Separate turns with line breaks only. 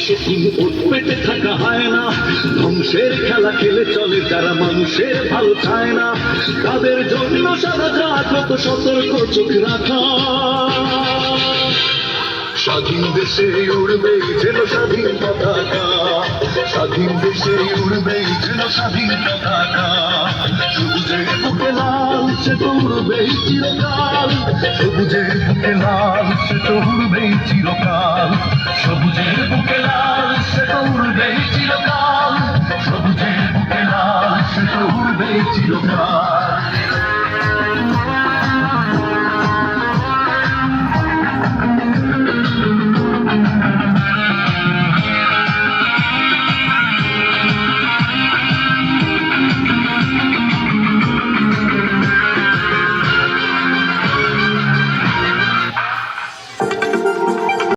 সেদিন ওর পেটে থাকা হয় না। ধ্বংসের খেলা খেলে চলে যারা মানুষের ভালো চায় না, তাদের জন্য সারা রাত কত সতর্ক চোখ রাখা। স্বাধীন দেশে উড়বেই যেন স্বাধীন পতাকা, স্বাধীন দেশে উড়বেই যেন স্বাধীন পতাকা। সবুজের বুকে লাল সে তো উড়বেই চিরকাল, সবুজের বুকে লাল সে তো উড়বেই চিরকাল, সবুজের বুকে লাল সে তো উড়বেই চিরকাল, সবুজের বুকে লাল সে তো উড়বেই চিরকাল।